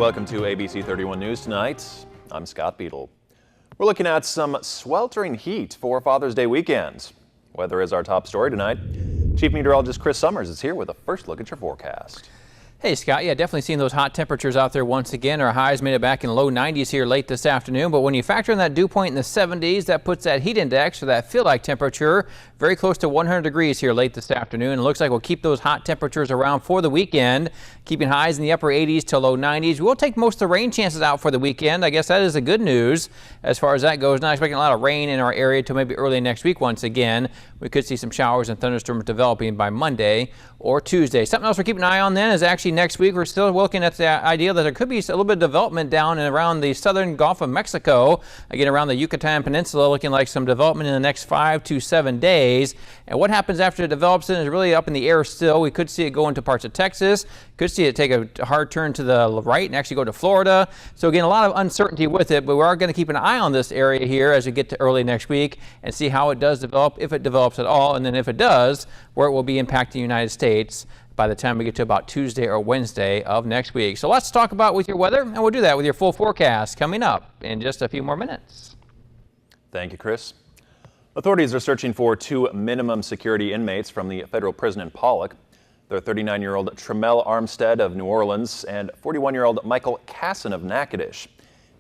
Welcome to ABC 31 News tonight. I'm Scott Beadle. We're looking at some sweltering heat for Father's Day weekend. Weather is our top story tonight. Chief Meteorologist Chris Summers is here with a first look at your forecast. Hey Scott, yeah, definitely seeing those hot temperatures out there once again. Our highs made it back in the low 90s here late this afternoon, but when you factor in that dew point in the 70s, that puts that heat index, or that feel-like temperature, very close to 100 degrees here late this afternoon. It looks like we'll keep those hot temperatures around for the weekend, keeping highs in the upper 80s to low 90s. We'll take most of the rain chances out for the weekend. I guess that is the good news as far as that goes. Not expecting a lot of rain in our area till maybe early next week once again. We could see some showers and thunderstorms developing by Monday or Tuesday. Something else we're keeping an eye on then is actually next week we're still looking at the idea that there could be a little bit of development down and around the southern Gulf of Mexico, again around the Yucatan Peninsula, looking like some development in the next 5 to 7 days. And what happens after it develops is really up in the air still. We could see it go into parts of Texas, could see it take a hard turn to the right and actually go to Florida. So again, a lot of uncertainty with it, but we are going to keep an eye on this area here as we get to early next week and see how it does develop, if it develops at all, and then if it does, where it will be impacting the United States by the time we get to about Tuesday or Wednesday of next week. So let's talk about with your weather, and we'll do that with your full forecast coming up in just a few more minutes. Thank you, Chris. Authorities are searching for 2 minimum security inmates from the federal prison in Pollock. They're 39-year-old Tremel Armstead of New Orleans and 41-year-old Michael Casson of Natchitoches.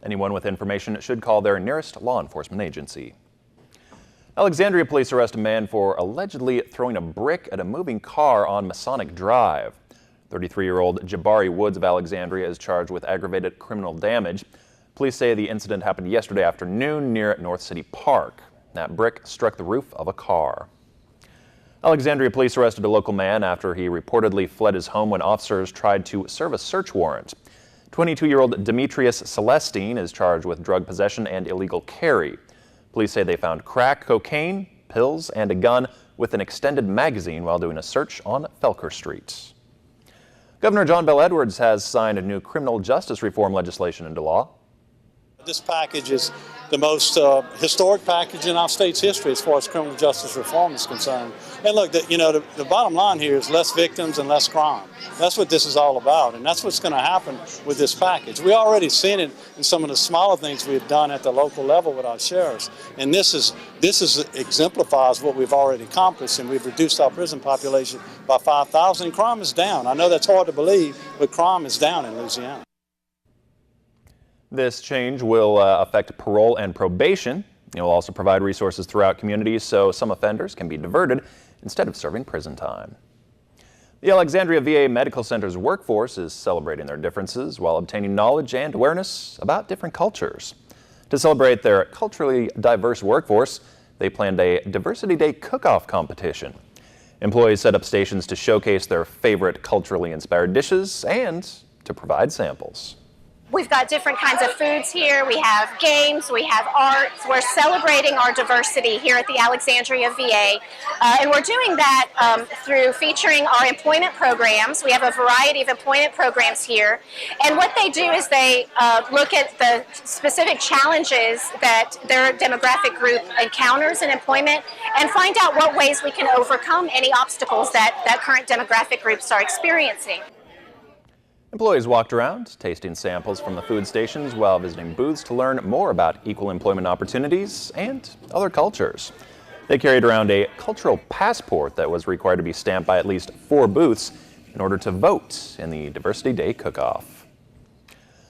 Anyone with information should call their nearest law enforcement agency. Alexandria police arrest a man for allegedly throwing a brick at a moving car on Masonic Drive. 33-year-old Jabari Woods of Alexandria is charged with aggravated criminal damage. Police say the incident happened yesterday afternoon near North City Park. That brick struck the roof of a car. Alexandria police arrested a local man after he reportedly fled his home when officers tried to serve a search warrant. 22-year-old Demetrius Celestine is charged with drug possession and illegal carry. Police say they found crack cocaine, pills, and a gun with an extended magazine while doing a search on Felker Street. Governor John Bel Edwards has signed a new criminal justice reform legislation into law. This package is the most historic package in our state's history as far as criminal justice reform is concerned. And look, the bottom line here is less victims and less crime. That's what this is all about, and that's what's going to happen with this package. We already seen it in some of the smaller things we've done at the local level with our sheriffs, and this exemplifies what we've already accomplished, and we've reduced our prison population by 5,000, and crime is down. I know that's hard to believe, but crime is down in Louisiana. This change will affect parole and probation. It will also provide resources throughout communities so some offenders can be diverted instead of serving prison time. The Alexandria VA Medical Center's workforce is celebrating their differences while obtaining knowledge and awareness about different cultures. To celebrate their culturally diverse workforce, they planned a Diversity Day cook-off competition. Employees set up stations to showcase their favorite culturally inspired dishes and to provide samples. We've got different kinds of foods here. We have games, we have arts. We're celebrating our diversity here at the Alexandria VA. And we're doing that through featuring our employment programs. We have a variety of employment programs here. And what they do is they look at the specific challenges that their demographic group encounters in employment and find out what ways we can overcome any obstacles that current demographic groups are experiencing. Employees walked around, tasting samples from the food stations while visiting booths to learn more about equal employment opportunities and other cultures. They carried around a cultural passport that was required to be stamped by at least 4 booths in order to vote in the Diversity Day cook-off.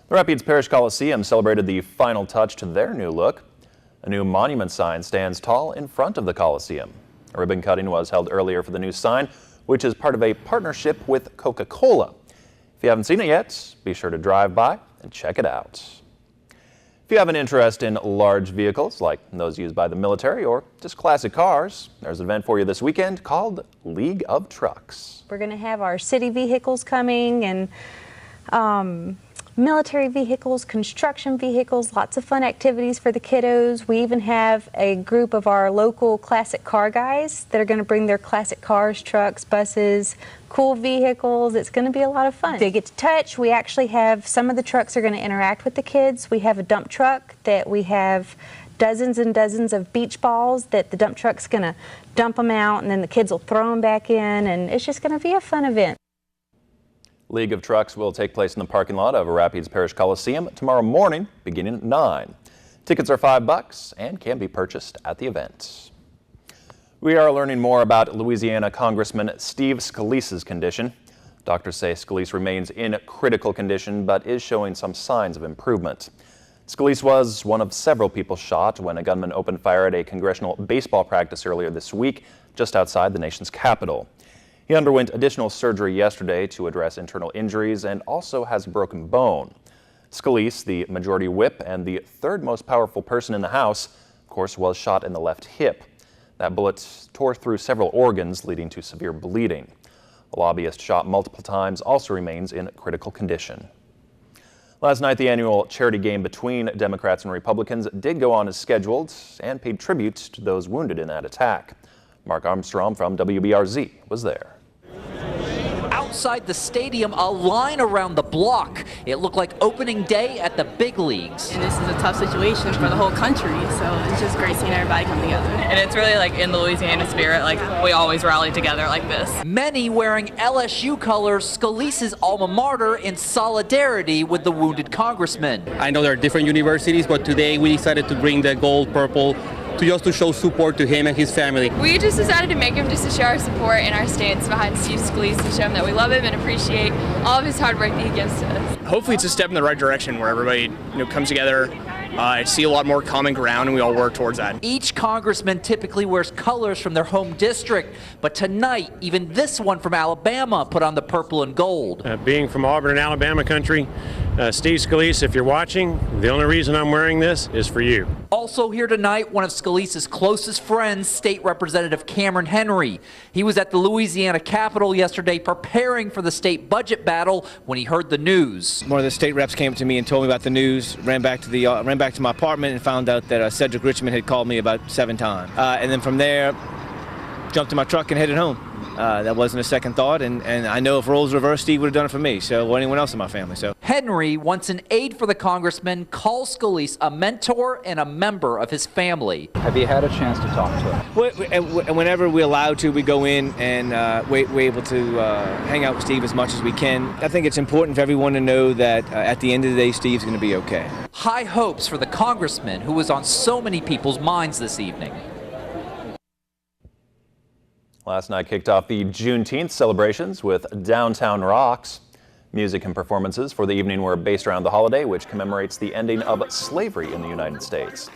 The Rapides Parish Coliseum celebrated the final touch to their new look. A new monument sign stands tall in front of the Coliseum. A ribbon cutting was held earlier for the new sign, which is part of a partnership with Coca-Cola. If you haven't seen it yet, be sure to drive by and check it out. If you have an interest in large vehicles like those used by the military or just classic cars, there's an event for you this weekend called League of Trucks. We're going to have our city vehicles coming and military vehicles, construction vehicles, lots of fun activities for the kiddos. We even have a group of our local classic car guys that are going to bring their classic cars, trucks, buses, cool vehicles. It's going to be a lot of fun. They get to touch. We actually have some of the trucks are going to interact with the kids. We have a dump truck that we have dozens and dozens of beach balls that the dump truck's going to dump them out, and then the kids will throw them back in, and it's just going to be a fun event. League of Trucks will take place in the parking lot of Rapides Parish Coliseum tomorrow morning, beginning at 9. Tickets are $5 and can be purchased at the event. We are learning more about Louisiana Congressman Steve Scalise's condition. Doctors say Scalise remains in critical condition but is showing some signs of improvement. Scalise was one of several people shot when a gunman opened fire at a congressional baseball practice earlier this week just outside the nation's capital. He underwent additional surgery yesterday to address internal injuries and also has a broken bone. Scalise, the majority whip and the third most powerful person in the House, of course, was shot in the left hip. That bullet tore through several organs, leading to severe bleeding. A lobbyist shot multiple times also remains in critical condition. Last night, the annual charity game between Democrats and Republicans did go on as scheduled and paid tribute to those wounded in that attack. Mark Armstrong from WBRZ was there. Outside the stadium, a line around the block. It looked like opening day at the big leagues. And this is a tough situation for the whole country, so it's just great seeing everybody come together. And it's really like in the Louisiana spirit, like we always rally together like this. Many wearing LSU colors, Scalise's alma mater, in solidarity with the wounded congressman. I know there are different universities, but today we decided to bring the gold purple to show support to him and his family. We just decided to make him just to show our support and our stance behind Steve Scalise and show him that we love him and appreciate all of his hard work that he gives to us. Hopefully it's a step in the right direction where everybody comes together. I see a lot more common ground and we all work towards that. Each congressman typically wears colors from their home district, but tonight even this one from Alabama put on the purple and gold. Being from Auburn and Alabama country, Steve Scalise, if you're watching, the only reason I'm wearing this is for you. Also here tonight, one of Scalise's closest friends, State Representative Cameron Henry. He was at the Louisiana Capitol yesterday preparing for the state budget battle when he heard the news. One of the state reps came to me and told me about the news, ran back to my apartment and found out that Cedric Richmond had called me about 7 times. And then from there, jumped in my truck and headed home. That wasn't a second thought, and I know if roles reversed, Steve would have done it for me, or anyone else in my family. So Henry, once an aide for the congressman, calls Scalise a mentor and a member of his family. Have you had a chance to talk to him? Whenever we're allowed to, we go in and we're able to hang out with Steve as much as we can. I think it's important for everyone to know that at the end of the day, Steve's going to be okay. High hopes for the congressman who was on so many people's minds this evening. Last night kicked off the Juneteenth celebrations with Downtown Rocks. Music and performances for the evening were based around the holiday, which commemorates the ending of slavery in the United States.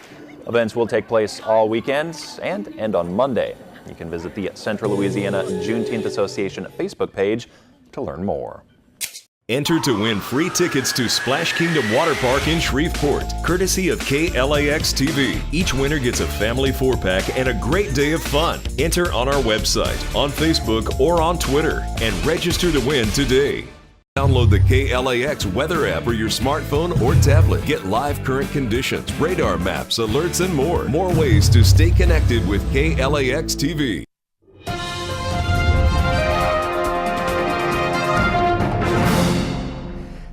Events will take place all weekends and end on Monday. You can visit the Central Louisiana Juneteenth Association Facebook page to learn more. Enter to win free tickets to Splash Kingdom Water Park in Shreveport, courtesy of KLAX TV. Each winner gets a family 4-pack and a great day of fun. Enter on our website, on Facebook, or on Twitter, and register to win today. Download the KLAX weather app for your smartphone or tablet. Get live current conditions, radar maps, alerts, and more. More ways to stay connected with KLAX TV.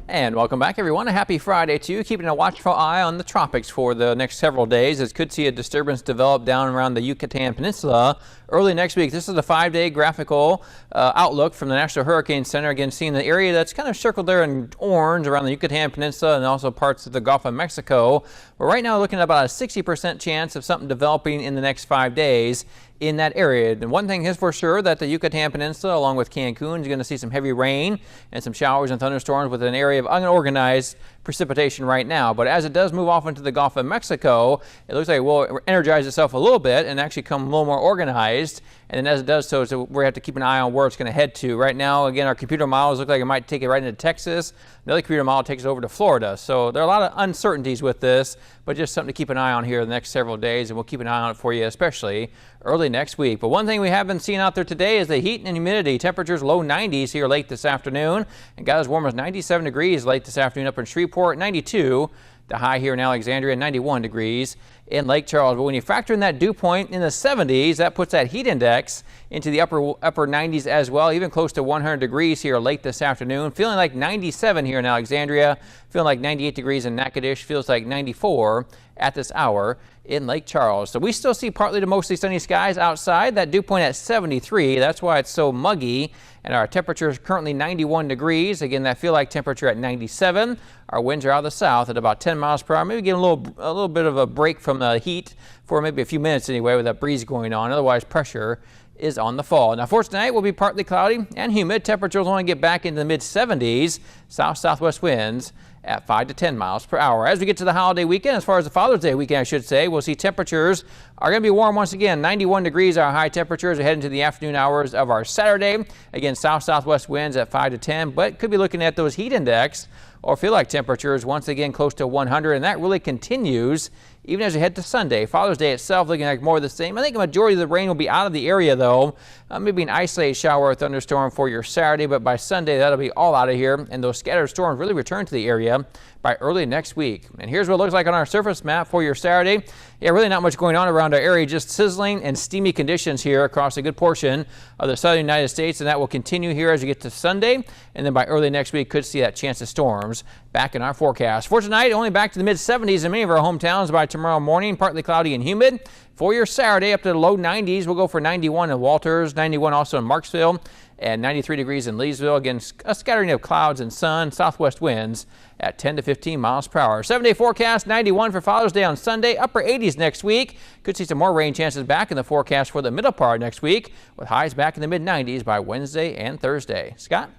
And welcome back, everyone. A happy Friday to you. Keeping a watchful eye on the tropics for the next several days, as could see a disturbance develop down around the Yucatan Peninsula early next week. This is a 5-day graphical outlook from the National Hurricane Center. Again, seeing the area that's kind of circled there in orange around the Yucatan Peninsula and also parts of the Gulf of Mexico. We're right now looking at about a 60% chance of something developing in the next 5 days in that area. And one thing is for sure, that the Yucatan Peninsula along with Cancun is going to see some heavy rain and some showers and thunderstorms with an area of unorganized precipitation right now. But as it does move off into the Gulf of Mexico, it looks like it will energize itself a little bit and actually come a little more organized. And then as it does so we have to keep an eye on where it's going to head to. Right now, again, our computer models look like it might take it right into Texas. Another computer model takes it over to Florida. So there are a lot of uncertainties with this, but just something to keep an eye on here the next several days, and we'll keep an eye on it for you, especially early next week. But one thing we have been seeing out there today is the heat and humidity. Temperatures low 90s here late this afternoon, and got as warm as 97 degrees late this afternoon up in Shreveport, 92. The high here in Alexandria, 91 degrees in Lake Charles. But when you factor in that dew point in the 70s, that puts that heat index into the upper 90s as well, even close to 100 degrees here late this afternoon. Feeling like 97 here in Alexandria, feeling like 98 degrees in Natchitoches, feels like 94 at this hour in Lake Charles. So we still see partly to mostly sunny skies outside. That dew point at 73. That's why it's so muggy. And our temperature is currently 91 degrees. Again, that feel like temperature at 97. Our winds are out of the south at about 10 miles per hour. Maybe getting a little bit of a break from the heat for maybe a few minutes anyway with that breeze going on. Otherwise, pressure is on the fall. Now for tonight will be partly cloudy and humid. Temperatures only get back into the mid 70s. South-southwest winds at 5 to 10 miles per hour. As we get to the holiday weekend, as far as the Father's Day weekend, I should say, we'll see temperatures are going to be warm once again. 91 degrees our high temperatures are heading to the afternoon hours of our Saturday. Again, south-southwest winds at 5 to 10, but could be looking at those heat index or feel like temperatures once again close to 100, and that really continues even as you head to Sunday. Father's Day itself looking like more of the same. I think a majority of the rain will be out of the area though. Maybe an isolated shower or thunderstorm for your Saturday, but by Sunday that'll be all out of here, and those scattered storms really return to the area by early next week. And here's what it looks like on our surface map for your Saturday. Yeah, really not much going on around our area, just sizzling and steamy conditions here across a good portion of the southern United States, and that will continue here as you get to Sunday, and then by early next week could see that chance of storms back in our forecast. For tonight, only back to the mid 70s in many of our hometowns by tomorrow morning, partly cloudy and humid. For your Saturday, up to the low 90s, we'll go for 91 in Walters, 91 also in Marksville, and 93 degrees in Leesville. Again, a scattering of clouds and sun, southwest winds at 10 to 15 miles per hour. 7-day forecast, 91 for Father's Day on Sunday, upper 80s next week. Could see some more rain chances back in the forecast for the middle part next week, with highs back in the mid 90s by Wednesday and Thursday. Scott?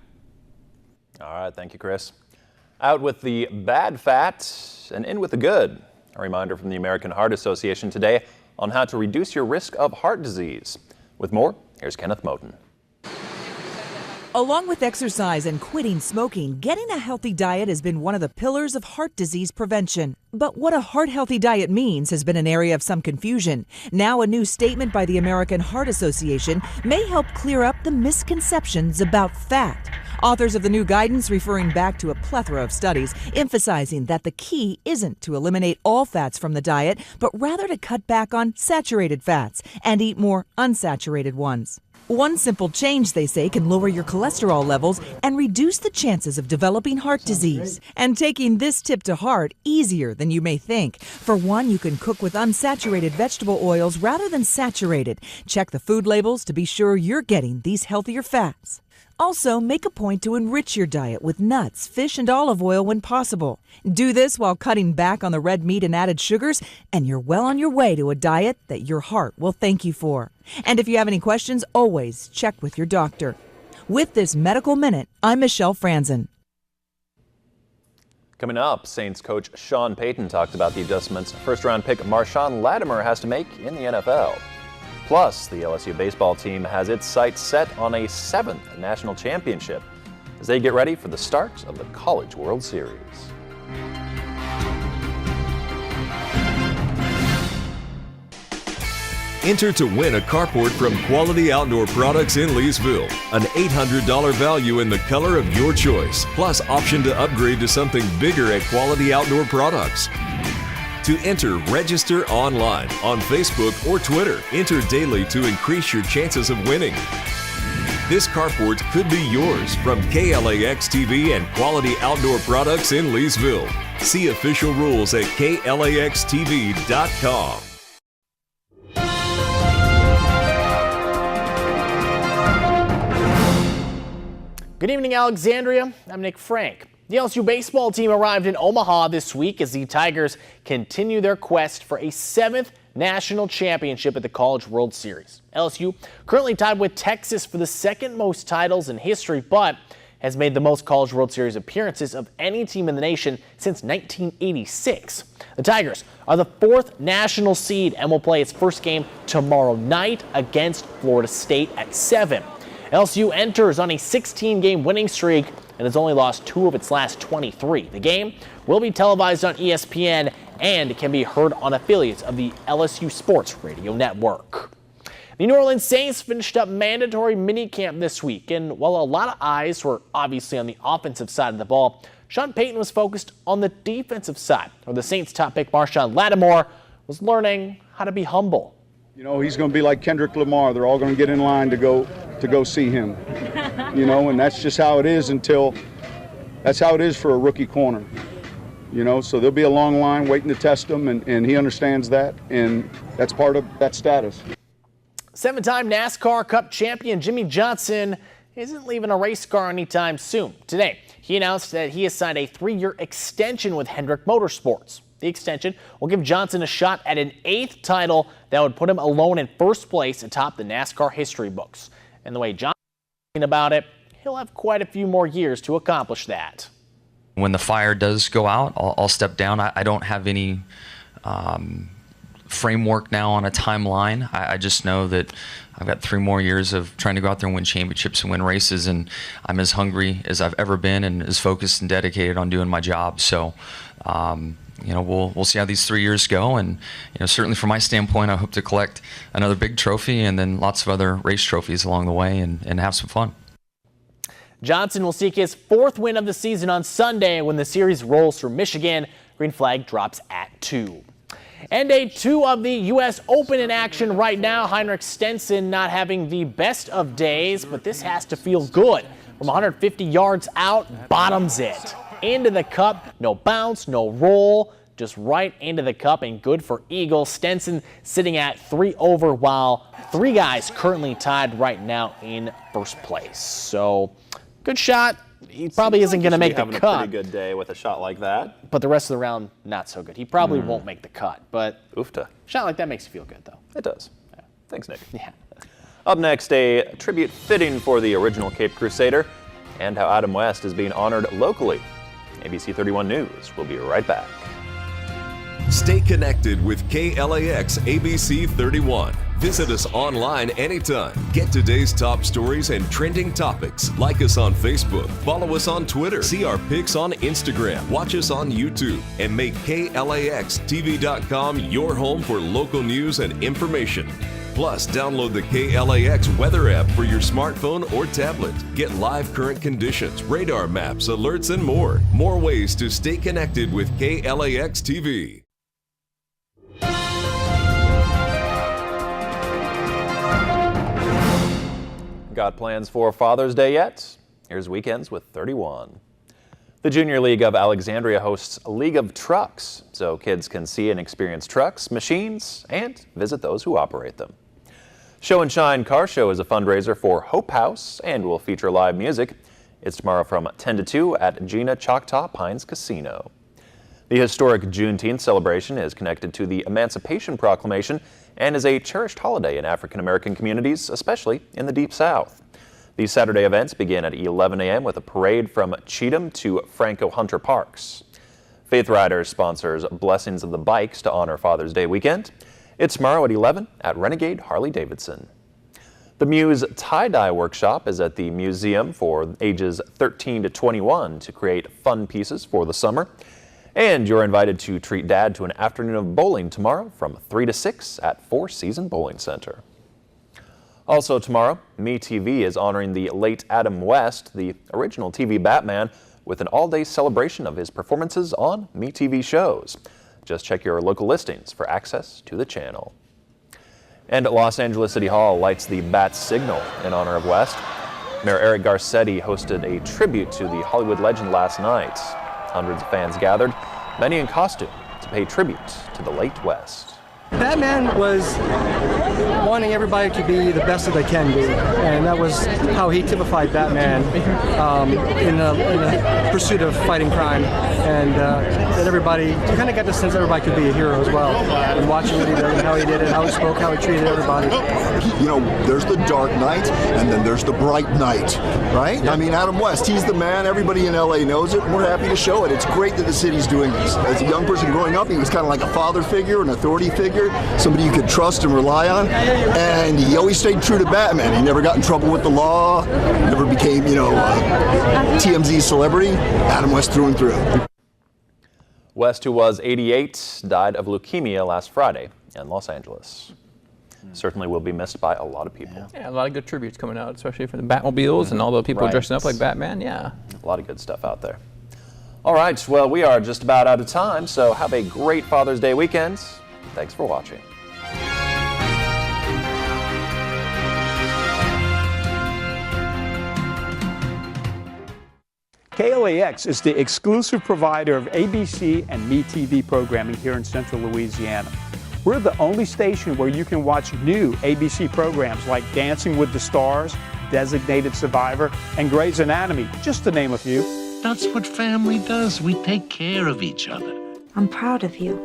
All right, thank you, Chris. Out with the bad fat and in with the good. A reminder from the American Heart Association today on how to reduce your risk of heart disease. With more, here's Kenneth Moten. Along with exercise and quitting smoking, getting a healthy diet has been one of the pillars of heart disease prevention. But what a heart-healthy diet means has been an area of some confusion. Now a new statement by the American Heart Association may help clear up the misconceptions about fat. Authors of the new guidance referring back to a plethora of studies, emphasizing that the key isn't to eliminate all fats from the diet, but rather to cut back on saturated fats and eat more unsaturated ones. One simple change, they say, can lower your cholesterol levels and reduce the chances of developing heart disease. And taking this tip to heart, easier than you may think. For one, you can cook with unsaturated vegetable oils rather than saturated. Check the food labels to be sure you're getting these healthier fats. Also, make a point to enrich your diet with nuts, fish, and olive oil when possible. Do this while cutting back on the red meat and added sugars, and you're well on your way to a diet that your heart will thank you for. And if you have any questions, always check with your doctor. With this Medical Minute, I'm Michelle Franzen. Coming up, Saints coach Sean Payton talked about the adjustments first-round pick Marshawn Lattimore has to make in the NFL. Plus, the LSU baseball team has its sights set on a 7th national championship as they get ready for the start of the College World Series. Enter to win a carport from Quality Outdoor Products in Leesville. An $800 value in the color of your choice, plus option to upgrade to something bigger at Quality Outdoor Products. To enter, register online on Facebook or Twitter. Enter daily to increase your chances of winning. This carport could be yours from KLAX TV and Quality Outdoor Products in Leesville. See official rules at KLAXTV.com. Good evening, Alexandria. I'm Nick Frank. The LSU baseball team arrived in Omaha this week as the Tigers continue their quest for a 7th national championship at the College World Series. LSU currently tied with Texas for the 2nd most titles in history, but has made the most College World Series appearances of any team in the nation since 1986. The Tigers are the 4th national seed and will play its first game tomorrow night against Florida State at 7. LSU enters on a 16-game winning streak and has only lost 2 of its last 23. The game will be televised on ESPN and can be heard on affiliates of the LSU Sports Radio Network. The New Orleans Saints finished up mandatory minicamp this week, and while a lot of eyes were obviously on the offensive side of the ball, Sean Payton was focused on the defensive side, where the Saints' top pick Marshawn Lattimore was learning how to be humble. You know, he's going to be like Kendrick Lamar. They're all going to get in line to go see him. You know, and that's just how it is that's how it is for a rookie corner. You know, so there'll be a long line waiting to test him, and he understands that, and that's part of that status. 7-time NASCAR Cup champion Jimmy Johnson isn't leaving a race car anytime soon. Today, he announced that he has signed a 3-year extension with Hendrick Motorsports. The extension will give Johnson a shot at an 8th title that would put him alone in first place atop the NASCAR history books. And the way Johnson's thinking about it, he'll have quite a few more years to accomplish that. When the fire does go out, I'll step down. I don't have any framework now on a timeline. I just know that I've got 3 more years of trying to go out there and win championships and win races, and I'm as hungry as I've ever been and as focused and dedicated on doing my job. So, you know, we'll see how these 3 years go, and you know, certainly from my standpoint, I hope to collect another big trophy and then lots of other race trophies along the way and have some fun. Johnson will seek his 4th win of the season on Sunday when the series rolls through Michigan. Green flag drops at 2. And day 2 of the U.S. Open in action right now. Heinrich Stenson not having the best of days, but this has to feel good. From 150 yards out, bottoms it. Into the cup, no bounce, no roll, just right into the cup, and good for Eagle. Stenson sitting at 3 over, while 3 guys currently tied right now in first place. So, good shot. He probably isn't going to make the cut. Having a pretty good day with a shot like that. But the rest of the round, not so good. He probably won't make the cut. But oofta. Shot like that makes you feel good, though. It does. Yeah. Thanks, Nick. Yeah. Up next, a tribute fitting for the original Cape Crusader and how Adam West is being honored locally. ABC 31 News. We'll be right back. Stay connected with KLAX ABC 31. Visit us online anytime. Get today's top stories and trending topics. Like us on Facebook. Follow us on Twitter. See our pics on Instagram. Watch us on YouTube. And make KLAXTV.com your home for local news and information. Plus, download the KLAX weather app for your smartphone or tablet. Get live current conditions, radar maps, alerts, and more. More ways to stay connected with KLAX TV. Got plans for Father's Day yet? Here's Weekends with 31. The Junior League of Alexandria hosts a League of Trucks, so kids can see and experience trucks, machines, and visit those who operate them. Show and Shine Car Show is a fundraiser for Hope House and will feature live music. It's tomorrow from 10 to 2 at Gina Choctaw Pines Casino. The historic Juneteenth celebration is connected to the Emancipation Proclamation and is a cherished holiday in African American communities, especially in the Deep South. These Saturday events begin at 11 a.m. with a parade from Cheatham to Franco-Hunter Parks. Faith Riders sponsors Blessings of the Bikes to honor Father's Day weekend. It's tomorrow at 11 at Renegade Harley-Davidson. The Muse Tie-Dye Workshop is at the museum for ages 13 to 21 to create fun pieces for the summer. And you're invited to treat Dad to an afternoon of bowling tomorrow from 3 to 6 at Four Seasons Bowling Center. Also tomorrow, MeTV is honoring the late Adam West, the original TV Batman, with an all-day celebration of his performances on MeTV shows. Just check your local listings for access to the channel. And Los Angeles City Hall lights the Bat Signal in honor of West. Mayor Eric Garcetti hosted a tribute to the Hollywood legend last night. Hundreds of fans gathered, many in costume, to pay tribute to the late West. Batman was wanting everybody to be the best that they can be, and that was how he typified Batman in a pursuit of fighting crime, and that everybody, you kind of got the sense everybody could be a hero as well, and watching what he did, and how he did it, how he spoke, how he treated everybody. You know, there's the dark knight, and then there's the bright knight, right? I mean, Adam West, he's the man, everybody in LA knows it, and we're happy to show it. It's great that the city's doing this. As a young person growing up, he was kind of like a father figure, an authority figure, somebody you could trust and rely on, and he always stayed true to Batman. He never got in trouble with the law, never became, you know, TMZ celebrity. Adam West through and through. West, who was 88, died of leukemia last Friday in Los Angeles. Certainly will be missed by a lot of people. Yeah, a lot of good tributes coming out, especially for the Batmobiles and all the people dressing up like Batman. Yeah, a lot of good stuff out there. All right, well, we are just about out of time, so have a great Father's Day weekend. Thanks for watching. KLAX is the exclusive provider of ABC and MeTV programming here in Central Louisiana. We're the only station where you can watch new ABC programs like Dancing with the Stars, Designated Survivor, and Grey's Anatomy, just to name a few. That's what family does. We take care of each other. I'm proud of you.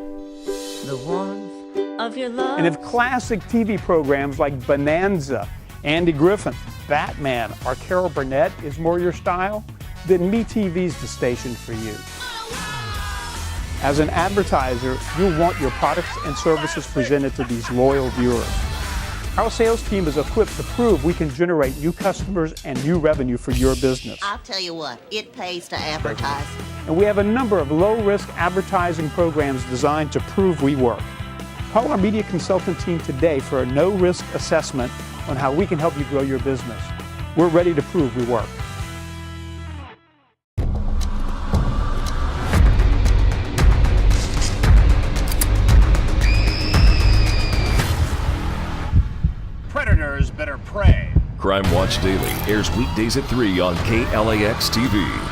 The warmth of your love. And if classic TV programs like Bonanza, Andy Griffin, Batman, or Carol Burnett is more your style, then MeTV's the station for you. As an advertiser, you'll want your products and services presented to these loyal viewers. Our sales team is equipped to prove we can generate new customers and new revenue for your business. I'll tell you what, it pays to advertise. And we have a number of low-risk advertising programs designed to prove we work. Call our media consultant team today for a no-risk assessment on how we can help you grow your business. We're ready to prove we work. Predators better pray. Crime Watch Daily airs weekdays at 3 on KLAX TV.